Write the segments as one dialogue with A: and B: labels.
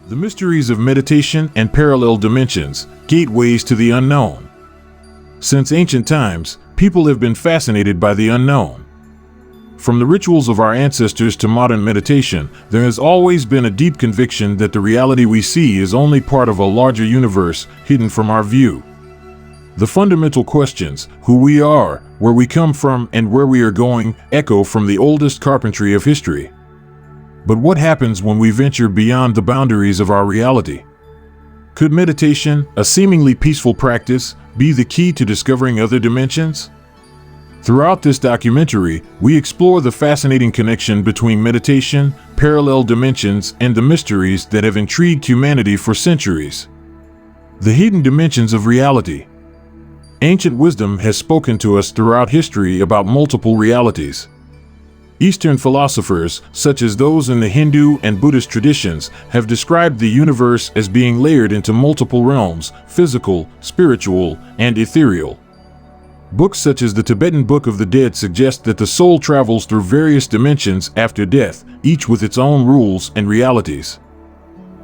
A: The mysteries of meditation and parallel dimensions, gateways to the unknown. Since ancient times, people have been fascinated by the unknown. From the rituals of our ancestors to modern meditation, there has always been a deep conviction that the reality we see is only part of a larger universe hidden from our view. The fundamental questions, who we are, where we come from, and where we are going, echo from the oldest carpentry of history. But what happens when we venture beyond the boundaries of our reality? Could meditation, a seemingly peaceful practice, be the key to discovering other dimensions? Throughout this documentary, we explore the fascinating connection between meditation, parallel dimensions, and the mysteries that have intrigued humanity for centuries. The hidden dimensions of reality. Ancient wisdom has spoken to us throughout history about multiple realities. Eastern philosophers, such as those in the Hindu and Buddhist traditions, have described the universe as being layered into multiple realms: physical, spiritual, and ethereal. Books such as the Tibetan Book of the Dead suggest that the soul travels through various dimensions after death, each with its own rules and realities.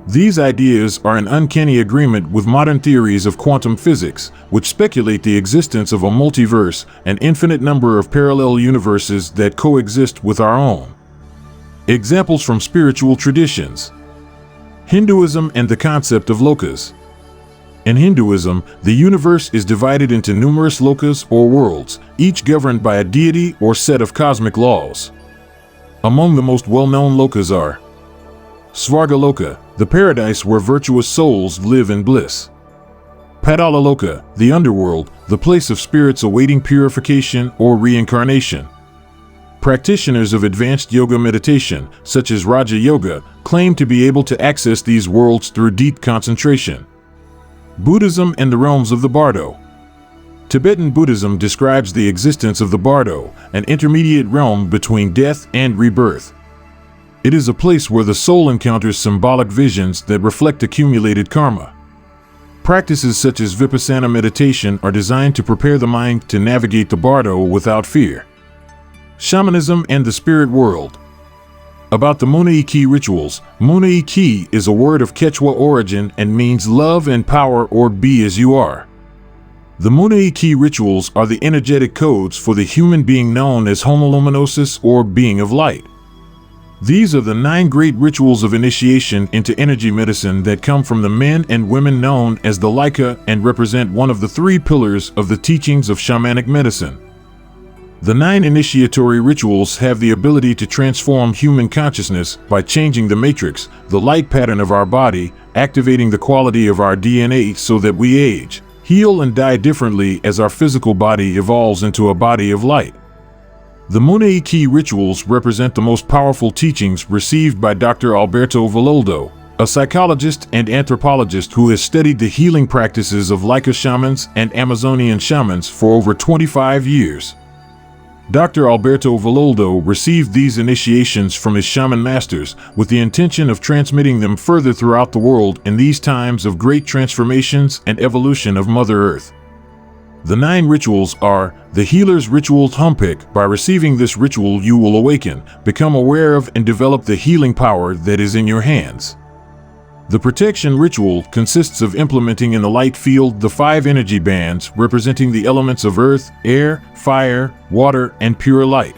A: These ideas are in uncanny agreement with modern theories of quantum physics, which speculate the existence of a multiverse, an infinite number of parallel universes that coexist with our own. Examples from spiritual traditions. Hinduism and the concept of lokas. In Hinduism, the universe is divided into numerous lokas or worlds, each governed by a deity or set of cosmic laws. Among the most well-known lokas are Svargaloka, the paradise where virtuous souls live in bliss. Padalaloka, the underworld, the place of spirits awaiting purification or reincarnation. Practitioners of advanced yoga meditation, such as Raja Yoga, claim to be able to access these worlds through deep concentration. Buddhism and the realms of the Bardo. Tibetan Buddhism describes the existence of the Bardo, an intermediate realm between death and rebirth. It is a place where the soul encounters symbolic visions that reflect accumulated karma. Practices such as vipassana meditation are designed to prepare the mind to navigate the bardo without fear. Shamanism and the spirit world. About the Munaiki rituals, Munaiki is a word of Quechua origin and means love and power, or be as you are. The Munaiki rituals are the energetic codes for the human being known as homoluminosis, or being of light. These are the 9 great rituals of initiation into energy medicine that come from the men and women known as the Laika and represent one of the 3 pillars of the teachings of shamanic medicine. The 9 initiatory rituals have the ability to transform human consciousness by changing the matrix, the light pattern of our body, activating the quality of our DNA so that we age, heal, and die differently as our physical body evolves into a body of light. The Munaiki rituals represent the most powerful teachings received by Dr. Alberto Villoldo, a psychologist and anthropologist who has studied the healing practices of Laika shamans and Amazonian shamans for over 25 years. Dr. Alberto Villoldo received these initiations from his shaman masters with the intention of transmitting them further throughout the world in these times of great transformations and evolution of Mother Earth. The 9 rituals are the Healer's Ritual Humpik. By receiving this ritual, you will awaken, become aware of, and develop the healing power that is in your hands. The Protection Ritual consists of implementing in the light field the 5 energy bands representing the elements of earth, air, fire, water, and pure light.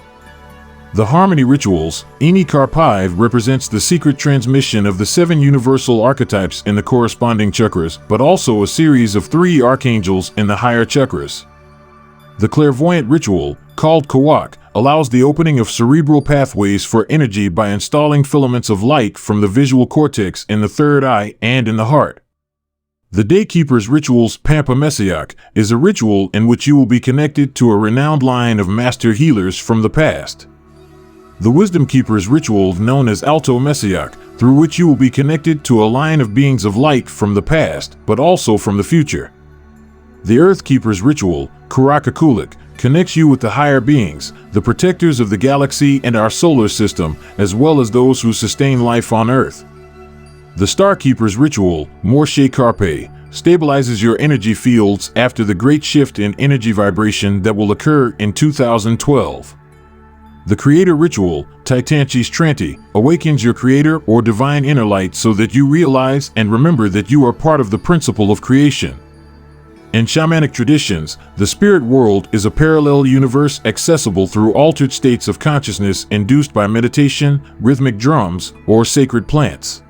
A: The Harmony Rituals, Ini Karpive, represents the secret transmission of the 7 universal archetypes in the corresponding chakras, but also a series of 3 archangels in the higher chakras. The Clairvoyant Ritual, called Kawak, allows the opening of cerebral pathways for energy by installing filaments of light from the visual cortex in the 3rd eye and in the heart. The Daykeeper's Rituals, Pampa Messiak, is a ritual in which you will be connected to a renowned line of master healers from the past. The Wisdom Keeper's Ritual, known as Alto Messiak, through which you will be connected to a line of beings of light from the past, but also from the future. The Earth Keeper's Ritual, Kurakakulik, connects you with the higher beings, the protectors of the galaxy and our solar system, as well as those who sustain life on Earth. The Star Keeper's Ritual, Morshe Karpe, stabilizes your energy fields after the great shift in energy vibration that will occur in 2012. The creator ritual, Titanchis Tranti, awakens your creator or divine inner light so that you realize and remember that you are part of the principle of creation. In shamanic traditions, the spirit world is a parallel universe accessible through altered states of consciousness induced by meditation, rhythmic drums, or sacred plants.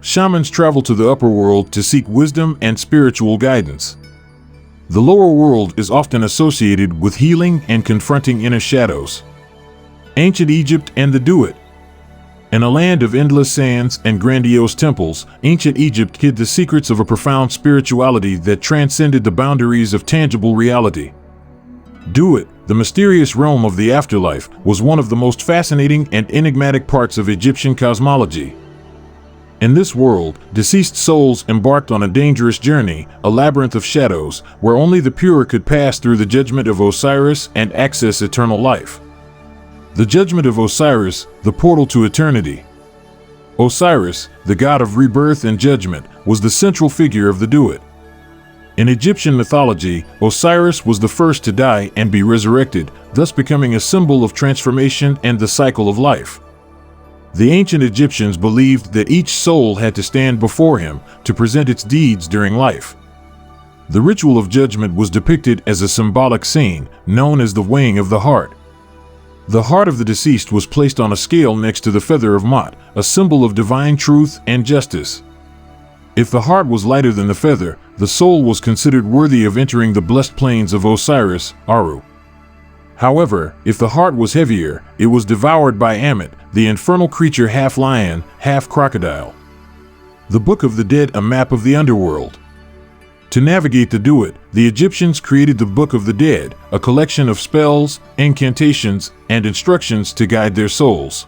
A: Shamans travel to the upper world to seek wisdom and spiritual guidance. The lower world is often associated with healing and confronting inner shadows. Ancient Egypt and the Duat. In a land of endless sands and grandiose temples, ancient Egypt hid the secrets of a profound spirituality that transcended the boundaries of tangible reality. Duat, the mysterious realm of the afterlife, was one of the most fascinating and enigmatic parts of Egyptian cosmology. In this world, deceased souls embarked on a dangerous journey, a labyrinth of shadows, where only the pure could pass through the judgment of Osiris and access eternal life. The judgment of Osiris, the portal to eternity. Osiris, the god of rebirth and judgment, was the central figure of the Duat. In Egyptian mythology, Osiris was the first to die and be resurrected, thus becoming a symbol of transformation and the cycle of life. The ancient Egyptians believed that each soul had to stand before him to present its deeds during life. The ritual of judgment was depicted as a symbolic scene, known as the weighing of the heart. The heart of the deceased was placed on a scale next to the feather of Mot, a symbol of divine truth and justice. If the heart was lighter than the feather, the soul was considered worthy of entering the blessed plains of Osiris, Aru. However, if the heart was heavier, it was devoured by Ammit, the infernal creature half lion, half crocodile. The Book of the Dead, a map of the underworld. To navigate the Duat, the Egyptians created the Book of the Dead, a collection of spells, incantations, and instructions to guide their souls.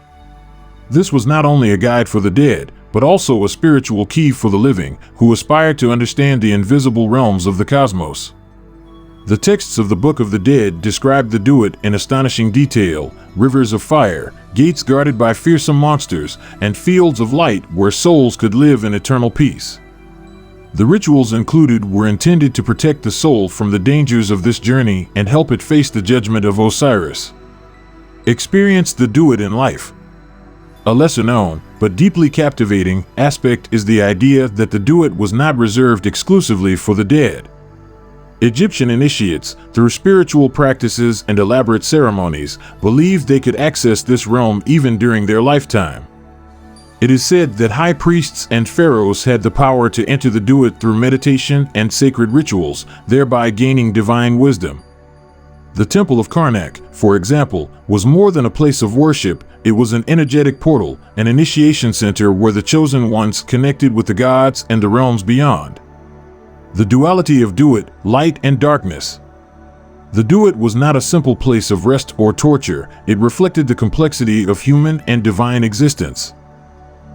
A: This was not only a guide for the dead, but also a spiritual key for the living, who aspired to understand the invisible realms of the cosmos. The texts of the Book of the Dead described the Duat in astonishing detail: rivers of fire, gates guarded by fearsome monsters, and fields of light where souls could live in eternal peace. The rituals included were intended to protect the soul from the dangers of this journey and help it face the judgment of Osiris. Experience the Duat in life. A lesser known, but deeply captivating, aspect is the idea that the Duat was not reserved exclusively for the dead. Egyptian initiates, through spiritual practices and elaborate ceremonies, believed they could access this realm even during their lifetime. It is said that high priests and pharaohs had the power to enter the Duat through meditation and sacred rituals, thereby gaining divine wisdom. The Temple of Karnak, for example, was more than a place of worship. It was an energetic portal, an initiation center where the chosen ones connected with the gods and the realms beyond. The duality of Duat, light and darkness. The Duat was not a simple place of rest or torture. It reflected the complexity of human and divine existence.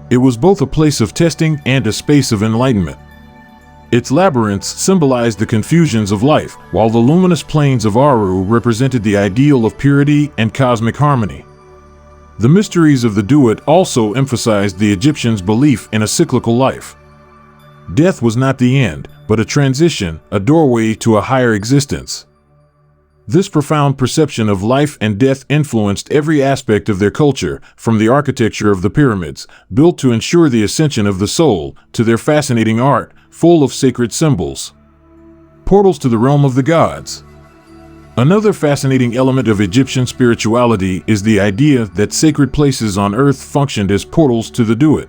A: It was both a place of testing and a space of enlightenment. Its labyrinths symbolized the confusions of life, while the luminous plains of Aru represented the ideal of purity and cosmic harmony. The mysteries of the Duat also emphasized the Egyptians' belief in a cyclical life. Death was not the end, but a transition, a doorway to a higher existence. This profound perception of life and death influenced every aspect of their culture, from the architecture of the pyramids, built to ensure the ascension of the soul, to their fascinating art, full of sacred symbols. Portals to the realm of the gods. Another fascinating element of Egyptian spirituality is the idea that sacred places on earth functioned as portals to the Duat.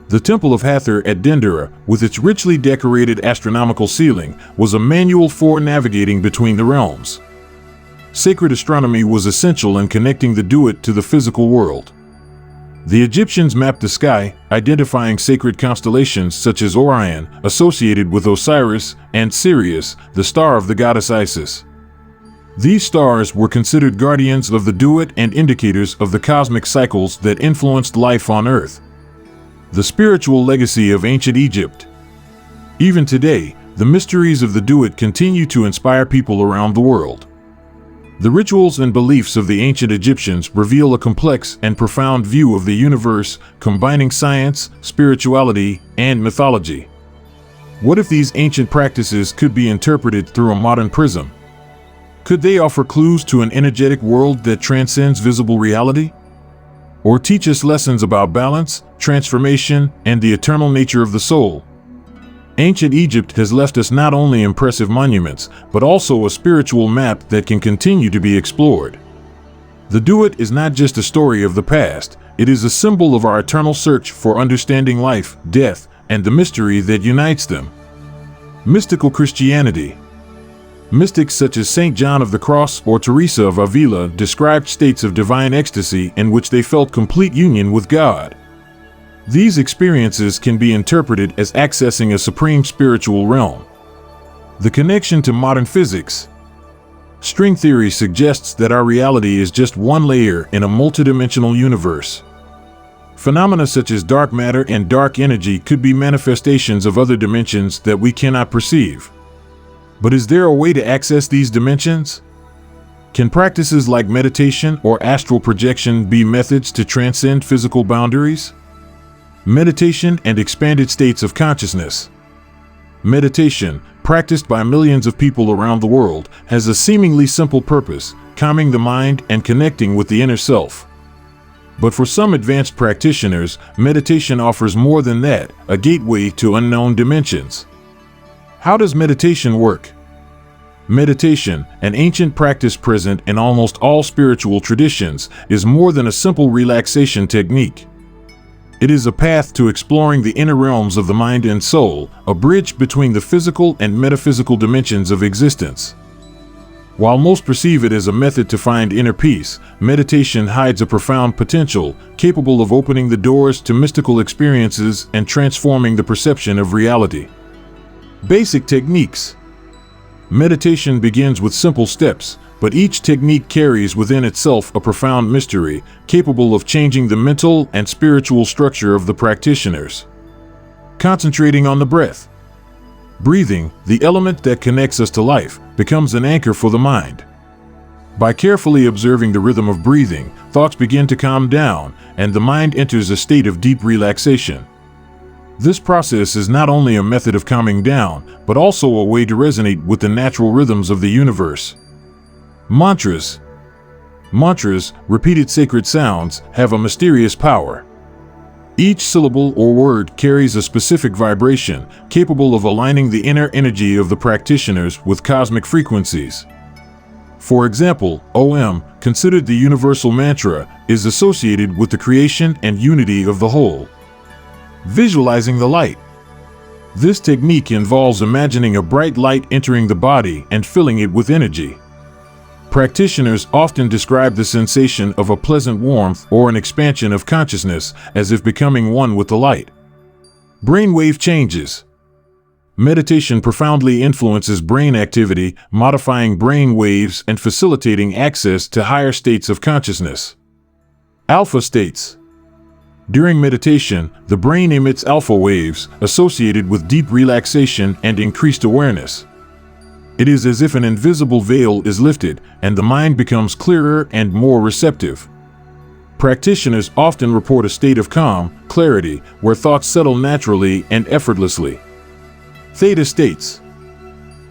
A: The Temple of Hathor at Dendera, with its richly decorated astronomical ceiling, was a manual for navigating between the realms. Sacred astronomy was essential in connecting the Duat to the physical world. The Egyptians mapped the sky, identifying sacred constellations such as Orion, associated with Osiris, and Sirius, the star of the goddess Isis. These stars were considered guardians of the Duat and indicators of the cosmic cycles that influenced life on Earth. The spiritual legacy of ancient Egypt. Even today, the mysteries of the Duat continue to inspire people around the world. The rituals and beliefs of the ancient Egyptians reveal a complex and profound view of the universe, combining science, spirituality, and mythology. What if these ancient practices could be interpreted through a modern prism? Could they offer clues to an energetic world that transcends visible reality? Or teach us lessons about balance, transformation, and the eternal nature of the soul? Ancient Egypt has left us not only impressive monuments, but also a spiritual map that can continue to be explored. The Duat is not just a story of the past, it is a symbol of our eternal search for understanding life, death, and the mystery that unites them. Mystical Christianity. Mystics such as St. John of the Cross or Teresa of Avila described states of divine ecstasy in which they felt complete union with God. These experiences can be interpreted as accessing a supreme spiritual realm. The connection to modern physics. String theory suggests that our reality is just one layer in a multidimensional universe. Phenomena such as dark matter and dark energy could be manifestations of other dimensions that we cannot perceive. But is there a way to access these dimensions? Can practices like meditation or astral projection be methods to transcend physical boundaries? Meditation and expanded states of consciousness. Meditation, practiced by millions of people around the world, has a seemingly simple purpose: calming the mind and connecting with the inner self. But for some advanced practitioners, meditation offers more than that, a gateway to unknown dimensions. How does meditation work? Meditation, an ancient practice present in almost all spiritual traditions, is more than a simple relaxation technique. It is a path to exploring the inner realms of the mind and soul, a bridge between the physical and metaphysical dimensions of existence. While most perceive it as a method to find inner peace, meditation hides a profound potential, capable of opening the doors to mystical experiences and transforming the perception of reality. Basic techniques. Meditation begins with simple steps, but each technique carries within itself a profound mystery, capable of changing the mental and spiritual structure of the practitioners. Concentrating on the breath. Breathing, the element that connects us to life, becomes an anchor for the mind. By carefully observing the rhythm of breathing, thoughts begin to calm down, and the mind enters a state of deep relaxation. This process is not only a method of calming down, but also a way to resonate with the natural rhythms of the universe. Mantras. Mantras, repeated sacred sounds, have a mysterious power. Each syllable or word carries a specific vibration, capable of aligning the inner energy of the practitioners with cosmic frequencies. For example, Om, considered the universal mantra, is associated with the creation and unity of the whole. Visualizing the light. This technique involves imagining a bright light entering the body and filling it with energy. Practitioners often describe the sensation of a pleasant warmth or an expansion of consciousness, as if becoming one with the light. Brainwave changes. Meditation profoundly influences brain activity, modifying brain waves and facilitating access to higher states of consciousness. Alpha states. During meditation, the brain emits alpha waves, associated with deep relaxation and increased awareness. It is as if an invisible veil is lifted, and the mind becomes clearer and more receptive. Practitioners often report a state of calm, clarity, where thoughts settle naturally and effortlessly. Theta states.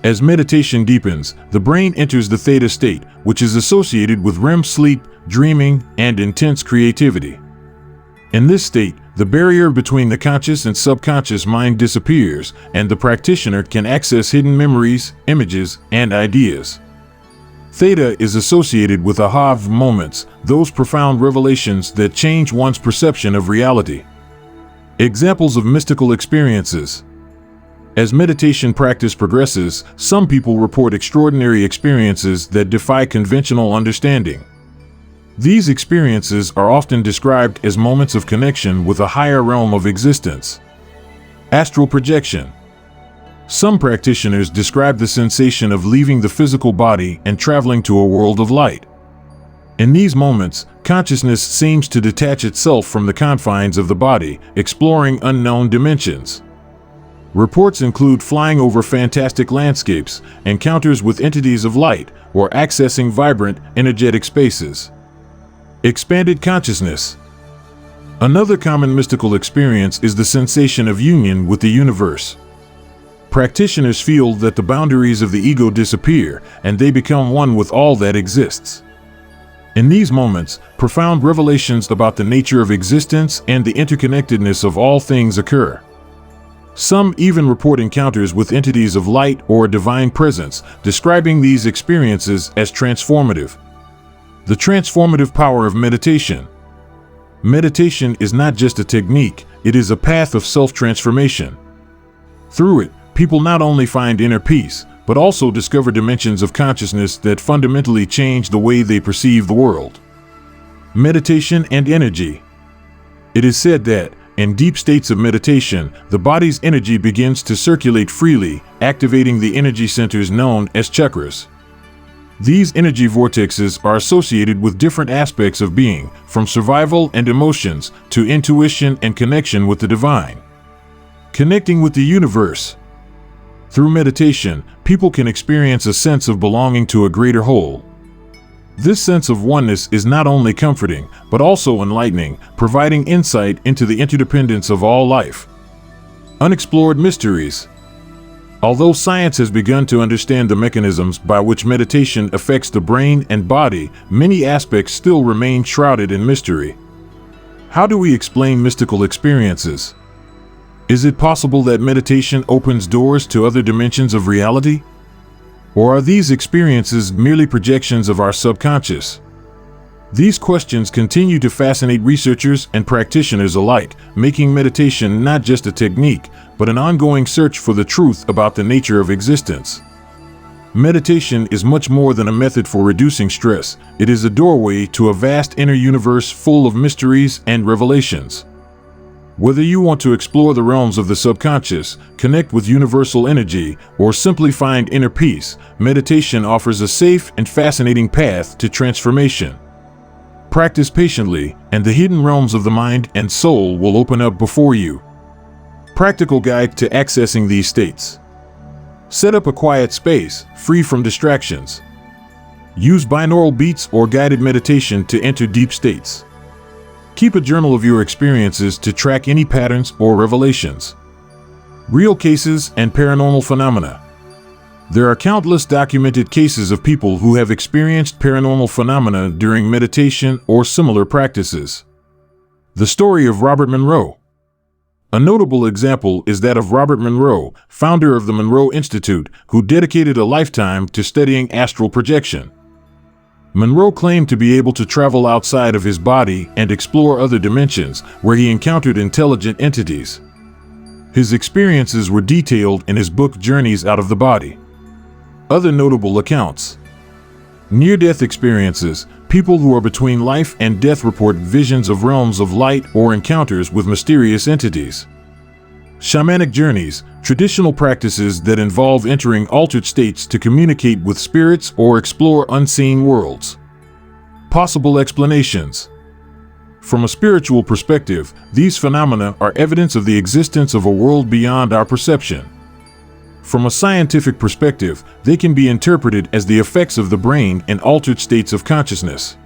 A: As meditation deepens, the brain enters the theta state, which is associated with REM sleep, dreaming, and intense creativity. In this state, the barrier between the conscious and subconscious mind disappears, and the practitioner can access hidden memories, images, and ideas. Theta is associated with aha moments, those profound revelations that change one's perception of reality. Examples of mystical experiences. As meditation practice progresses, some people report extraordinary experiences that defy conventional understanding. These experiences are often described as moments of connection with a higher realm of existence. Astral projection. Some practitioners describe the sensation of leaving the physical body and traveling to a world of light. In these moments, consciousness seems to detach itself from the confines of the body, exploring unknown dimensions. Reports include flying over fantastic landscapes, encounters with entities of light, or accessing vibrant, energetic spaces. Expanded consciousness. Another common mystical experience is the sensation of union with the universe. practitioners feel that the boundaries of the ego disappear and they become one with all that exists. In these moments, profound revelations about the nature of existence and the interconnectedness of all things occur. Some even report encounters with entities of light or a divine presence, describing these experiences as transformative. The transformative power of meditation. Meditation is not just a technique, it is a path of self-transformation. Through it, people not only find inner peace, but also discover dimensions of consciousness that fundamentally change the way they perceive the world. Meditation and energy. It is said that, in deep states of meditation, the body's energy begins to circulate freely, activating the energy centers known as chakras. These energy vortexes are associated with different aspects of being, from survival and emotions to intuition and connection with the divine. Connecting with the universe. Through meditation, people can experience a sense of belonging to a greater whole. This sense of oneness is not only comforting, but also enlightening, providing insight into the interdependence of all life. Unexplored mysteries. Although science has begun to understand the mechanisms by which meditation affects the brain and body, many aspects still remain shrouded in mystery. How do we explain mystical experiences? Is it possible that meditation opens doors to other dimensions of reality? Or are these experiences merely projections of our subconscious? These questions continue to fascinate researchers and practitioners alike, making meditation not just a technique, but an ongoing search for the truth about the nature of existence. Meditation is much more than a method for reducing stress. It is a doorway to a vast inner universe full of mysteries and revelations. Whether you want to explore the realms of the subconscious, connect with universal energy, or simply find inner peace, meditation offers a safe and fascinating path to transformation. Practice patiently, and the hidden realms of the mind and soul will open up before you. Practical guide to accessing these states. Set up a quiet space, free from distractions. Use binaural beats or guided meditation to enter deep states. Keep a journal of your experiences to track any patterns or revelations. Real cases and paranormal phenomena. There are countless documented cases of people who have experienced paranormal phenomena during meditation or similar practices. The story of Robert Monroe. A notable example is that of Robert Monroe, founder of the Monroe Institute, who dedicated a lifetime to studying astral projection. Monroe claimed to be able to travel outside of his body and explore other dimensions, where he encountered intelligent entities. His experiences were detailed in his book Journeys Out of the Body. Other notable accounts. Near-death experiences. People who are between life and death report visions of realms of light or encounters with mysterious entities. Shamanic journeys. Traditional practices that involve entering altered states to communicate with spirits or explore unseen worlds. Possible explanations. From a spiritual perspective, these phenomena are evidence of the existence of a world beyond our perception. From a scientific perspective, they can be interpreted as the effects of the brain in altered states of consciousness.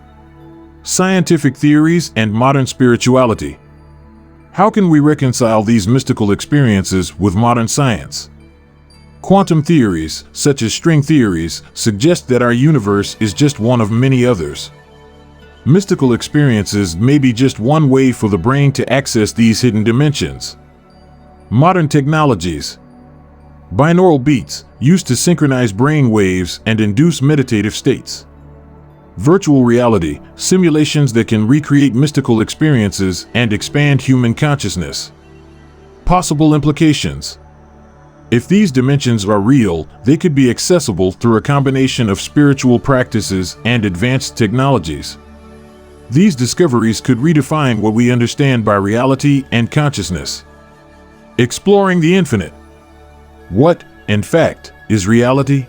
A: Scientific theories and modern spirituality. How can we reconcile these mystical experiences with modern science? Quantum theories, such as string theories, suggest that our universe is just one of many others. Mystical experiences may be just one way for the brain to access these hidden dimensions. Modern technologies. Binaural beats, used to synchronize brain waves and induce meditative states. Virtual reality, simulations that can recreate mystical experiences and expand human consciousness. Possible implications. If these dimensions are real, they could be accessible through a combination of spiritual practices and advanced technologies. These discoveries could redefine what we understand by reality and consciousness. Exploring the infinite. What, in fact, is reality?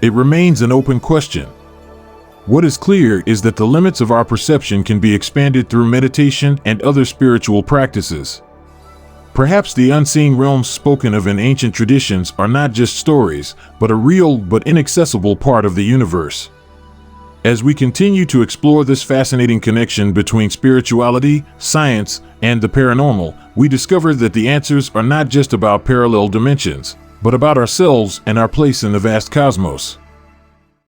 A: It remains an open question. What is clear is that the limits of our perception can be expanded through meditation and other spiritual practices. Perhaps the unseen realms spoken of in ancient traditions are not just stories, but a real but inaccessible part of the universe. As we continue to explore this fascinating connection between spirituality, science, and the paranormal, we discover that the answers are not just about parallel dimensions, but about ourselves and our place in the vast cosmos.